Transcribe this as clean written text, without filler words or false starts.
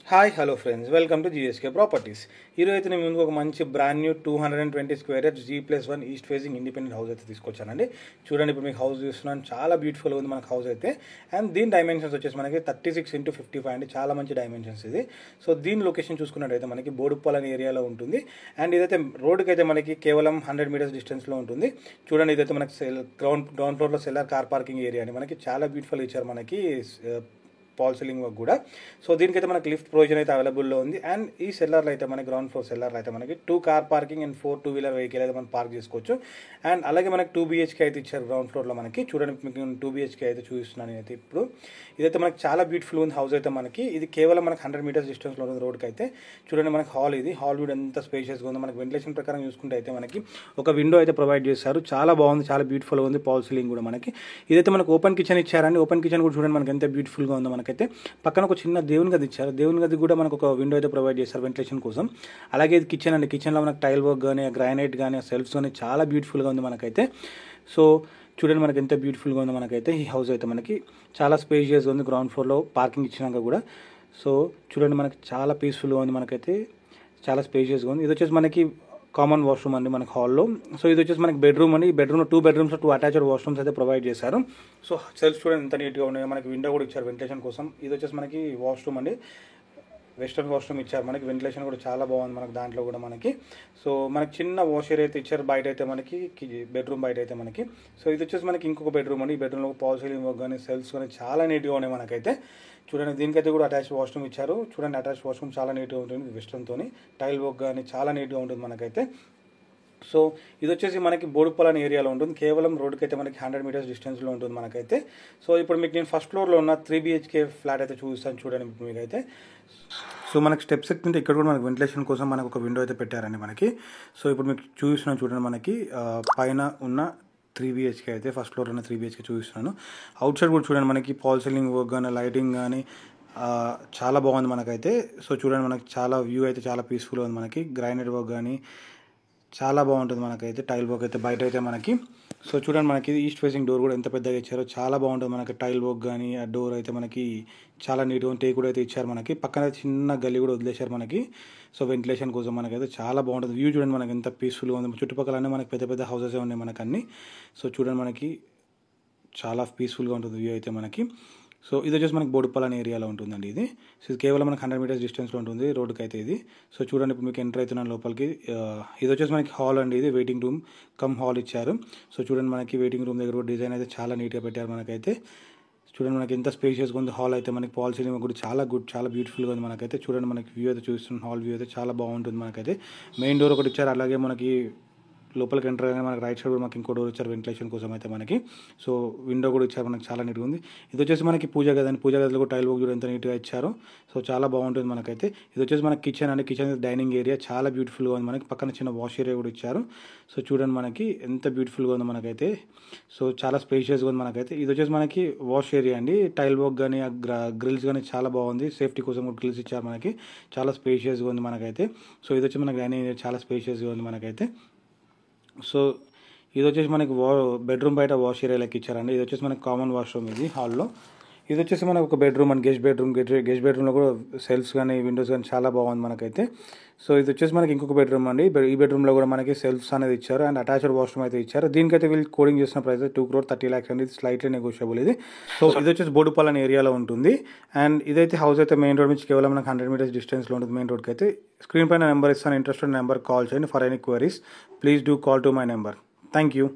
Hi hello friends, welcome to GSK properties. ఈరోజు అయితే నేను ముందుకు ఒక మంచి brand new 220 square yards G+1 east facing independent house అయితే తీసుకొచ్చానండి. చూడండి, ఇప్పుడు మీకు హౌస్ చూస్తున్నాను, చాలా బ్యూటిఫుల్గా ఉంది మనకు హౌస్ అయితే. అండ్ దీని డైమెన్షన్స్ వచ్చేసి మనకి 36x55 అండి, చాలా మంచి డైమెన్షన్స్ ఇది. సో దీని లొకేషన్ చూసుకున్నట్టయితే మనకి బోడుప్పల్ అనే ఏరియాలో ఉంటుంది. అండ్ ఇదైతే రోడ్డుకి అయితే మనకి కేవలం 100 మీటర్స్ డిస్టెన్స్లో ఉంటుంది. చూడండి, ఇదైతే మనకి గ్రౌండ్ ఫ్లోర్లో సెల్లర్ కార్ పార్కింగ్ ఏరియా అండి. మనకి చాలా బ్యూటిఫుల్ ఇచ్చారు మనకి పాల్ సీలింగ్ వర్క్ కూడా. సో దీనికైతే మనకి లిఫ్ట్ ప్రొవిజన్ అయితే అవైలబుల్లో ఉంది. అండ్ ఈ సెల్లర్లో అయితే మనకి గ్రౌండ్ ఫ్లోర్ సెల్లర్లో అయితే మనకి 2 కార్ పార్కింగ్ అండ్ 4 2-వీలర్ వెహికల్ అయితే మనం పార్క్ చేసుకోవచ్చు. అండ్ అలాగే మనకి 2 BHK అయితే ఇచ్చారు గ్రౌండ్ ఫ్లోర్లో మనకి. చూడండి, మీకు 2 BHK అయితే చూపిస్తున్నాను అయితే ఇప్పుడు. ఇదైతే మనకి చాలా బ్యూటిఫుల్ ఉంది హౌస్ అయితే మనకి. ఇది కేవలం మనకి 100 మీటర్స్ డిస్టెన్స్లో ఉంది రోడ్కి అయితే. చూడండి, మనకి హాల్ ఇది. హాల్ కూడా ఎంత స్పేషియస్గా ఉందో. మనకి వెంటిలేషన్ ప్రకారం చూసుకుంటే అయితే మనకి ఒక విండో అయితే ప్రొవైడ్ చేశారు. చాలా బాగుంది, చాలా బ్యూటిఫుల్గా ఉంది. పాల్ సీలింగ్ కూడా మనకి. ఇదైతే మనకు ఓపెన్ కిచెన్ ఇచ్చారండి. ఓపెన్ కిచెన్ కూడా చూడండి మనకి ఎంత బ్యూటిఫుల్గా ఉందో. మనకైతే పక్కన ఒక చిన్న దేవుని గది ఇచ్చారు. దేవుని గది కూడా మనకు ఒక విండో అయితే ప్రొవైడ్ చేశారు వెంటిలేషన్ కోసం. అలాగే ఇది కిచెన్ అండి. కిచెన్లో మనకు టైల్ వర్క్ కానీ, గ్రానైట్ కానీ, సెల్ఫ్స్ కానీ చాలా బ్యూటిఫుల్గా ఉంది మనకైతే. సో చూడండి, మనకి ఎంత బ్యూటిఫుల్గా ఉందో మనకైతే. ఈ హౌస్ అయితే మనకి చాలా స్పేషియస్గా ఉంది. గ్రౌండ్ ఫ్లోర్లో పార్కింగ్ ఇచ్చినాక కూడా. సో చూడండి, మనకి చాలా పీస్ఫుల్గా ఉంది మనకైతే. చాలా స్పేషియస్గా ఉంది. ఇది వచ్చేసి మనకి కామన్ వాష్రూమ్ అండి మనకి హాల్లో. సో ఇది వచ్చేసి మనకి బెడ్రూమ్ అండి. ఈ బెడ్రూమ్లో 2 బెడ్రూమ్స్ 2 అటాచ్డ్ వాష్రూమ్స్ అయితే ప్రొవైడ్ చేశారు. సో సెల్ఫ్ చూడండి ఎంత నీట్గా ఉన్నాయి. మనకి విండో కూడా ఇచ్చారు వెంటిలేషన్ కోసం. ఇది వచ్చేసి మనకి వాష్రూమ్ అండి. వెస్టర్న్ వాష్రూమ్ ఇచ్చారు మనకి. వెంటిలేషన్ కూడా చాలా బాగుంది మనకి దాంట్లో కూడా మనకి. సో మనకి చిన్న వాష్ ఏరియా అయితే ఇచ్చారు బయట అయితే మనకి, బెడ్రూమ్ బయట అయితే మనకి. సో ఇది వచ్చేసి మనకి ఇంకొక బెడ్రూమ్ అండి. ఈ బెడ్రూమ్లో పాల్ సీలింగ్ వర్క్ కానీ, సెల్ఫ్స్ కానీ చాలా నీట్గా ఉన్నాయి మనకైతే. చూడండి, దీనికైతే కూడా అటాచ్ వాష్రూమ్ ఇచ్చారు. చూడండి, అటాచ్ వాష్రూమ్ చాలా నీట్గా ఉంటుంది. వెస్టర్న్తో టైల్ వర్క్ కానీ చాలా నీట్గా ఉంటుంది మనకైతే. సో ఇది వచ్చేసి మనకి బోడుప్పల్ అనే ఏరియాలో ఉంటుంది. కేవలం రోడ్డుకి అయితే మనకి 100 మీటర్స్ డిస్టెన్స్లో ఉంటుంది మనకైతే. సో ఇప్పుడు మీకు నేను ఫస్ట్ ఫ్లోర్లో ఉన్న 3 BHK ఫ్లాట్ అయితే చూపిస్తాను చూడండి మీకైతే. సో మనకి స్టెప్స్ ఎక్కుతుంటే ఇక్కడ కూడా మనకి వెంటిలేషన్ కోసం మనకు ఒక విండో అయితే పెట్టారండి మనకి. సో ఇప్పుడు మీకు చూపిస్తున్నాను చూడండి, మనకి పైన ఉన్న 3 BHK అయితే ఫస్ట్ ఫ్లోర్ ఉన్న 3 BHK చూపిస్తున్నాను. అవుట్ సైడ్ కూడా చూడండి, మనకి పాల్ సీలింగ్ వర్క్ కానీ, లైటింగ్ కానీ చాలా బాగుంది మనకైతే. సో చూడండి, మనకి చాలా వ్యూ అయితే చాలా పీస్ఫుల్గా ఉంది మనకి. గ్రానైట్ వర్క్ కానీ చాలా బాగుంటుంది మనకైతే. టైల్ వర్క్ అయితే బయట అయితే మనకి. సో చూడండి, మనకి ఈస్ట్ ఫేసింగ్ డోర్ కూడా ఎంత పెద్దగా ఇచ్చారో చాలా బాగుంటుంది మనకి. టైల్ వర్క్ కానీ ఆ డోర్ అయితే మనకి చాలా నీట్గా టేక్ కూడా అయితే ఇచ్చారు మనకి. పక్కన చిన్న గల్లీ కూడా వదిలేశారు మనకి. సో వెంటిలేషన్ కోసం మనకైతే చాలా బాగుంటుంది. వ్యూ చూడండి మనకి ఎంత పీస్ఫుల్గా ఉంది. చుట్టుపక్కల మనకి పెద్ద పెద్ద హౌసెస్ ఉన్నాయి మనకు అన్ని. సో చూడండి, మనకి చాలా పీస్ఫుల్గా ఉంటుంది వ్యూ అయితే మనకి. సో ఇది వచ్చేసి మనకి బోడుప్పల్ అనే ఏరియాలో ఉంటుందండి ఇది. సో ఇది కేవలం మనకి 100 మీటర్స్ డిస్టెన్స్లో ఉంటుంది రోడ్డుకి అయితే ఇది. సో చూడండి, ఇప్పుడు మీకు ఎంటర్ అవుతున్నాను లోపలికి. ఇది వచ్చేసి మనకి హాల్ అండి. ఇది వెయిటింగ్ రూమ్ కమ్ హాల్ ఇచ్చారు. సో చూడండి, మనకి వెయిటింగ్ రూమ్ దగ్గర కూడా డిజైన్ అయితే చాలా నీట్గా పెట్టారు మనకైతే. చూడండి, మనకి ఎంత స్పేషియస్గా ఉంది హాల్ అయితే మనకి. పాల్ సీలింగ్ కూడా చాలా బ్యూటిఫుల్గా ఉంది మనకైతే. చూడండి, మనకి వ్యూ అయితే చూస్తున్న హాల్ వ్యూ అయితే చాలా బాగుంటుంది మనకైతే. మెయిన్ డోర్ ఒకటి ఇచ్చారు. అలాగే మనకి లోపలికి ఎంటర్ అయ్యాక మనకి రైట్ సైడ్ కూడా మనకి ఇంకో డోర్ ఇచ్చారు వెంటిలేషన్ కోసం అయితే మనకి. సో విండో కూడా ఇచ్చారు మనకి, చాలా నీట్గా ఉంది. ఇది వచ్చేసి మనకి పూజ గది అండి. పూజ గదిలో కూడా టైల్ వర్క్ కూడా ఎంత నీట్గా ఇచ్చారు. సో చాలా బాగుంటుంది మనకైతే. ఇది వచ్చేసి మనకి కిచెన్ అండి. కిచెన్ డైనింగ్ ఏరియా చాలా బ్యూటిఫుల్గా ఉంది మనకి. పక్కన చిన్న వాష్ ఏరియా కూడా ఇచ్చారు. సో చూడండి, మనకి ఎంత బ్యూటిఫుల్గా ఉంది మనకైతే. సో చాలా స్పేషియస్గా ఉంది మనకైతే. ఇది వచ్చేసి మనకి వాష్ ఏరియా అండి. టైల్ వర్క్ కానీ గ్రిల్స్ కానీ చాలా బాగుంది. సేఫ్టీ కోసం కూడా గ్రిల్స్ ఇచ్చారు మనకి. చాలా స్పేషియస్గా ఉంది మనకైతే. సో ఇది వచ్చి మనకి డైనింగ్ ఏరియా చాలా స్పేషియస్గా ఉంది మనకైతే. సో ఇది వచ్చేసి మనకి బెడ్రూమ్ బయట వాష్ ఏరియా లెక్క ఇచ్చారండి. ఇది వచ్చేసి మనకి కామన్ వాష్రూమ్ ఇది హాల్లో. ఇది వచ్చేసి మనకు ఒక బెడ్రూమ్ అండి. గెస్ట్ బెడ్రూమ్లో కూడా సెల్ఫ్స్ కానీ, విండోస్ కానీ చాలా బాగుంది మనకైతే. సో ఇది వచ్చేసి మనకి ఇంకొక బెడ్రూమ్ అండి. ఈ బెడ్రూమ్లో కూడా మనకి సెల్ఫ్స్ అనేది ఇచ్చారు. అండ్ అటాచ్డ్ వాష్రూమ్ అయితే ఇచ్చారు. దీనికైతే వీళ్ళు కోడింగ్ చేసిన ప్రైస్ 2,30,00,000 అండి. ఇది స్లైట్లీ నెగోషియబుల్ ఇది. సో ఇది వచ్చేసి బోడుప్పల్ అనే ఏరియాలో ఉంటుంది. అండ్ ఇదైతే హౌస్ అయితే మెయిన్ రోడ్ నుంచి కేవలం మనకి 100 మీటర్స్ డిస్టెన్స్లో ఉంటుంది మెయిన్ రోడ్కి అయితే. స్క్రీన్ పైన నెంబర్ ఇస్తాను. ఇంట్రెస్టెడ్ నెంబర్ కాల్ చేయండి for any queries. Please do call to my number. Thank you.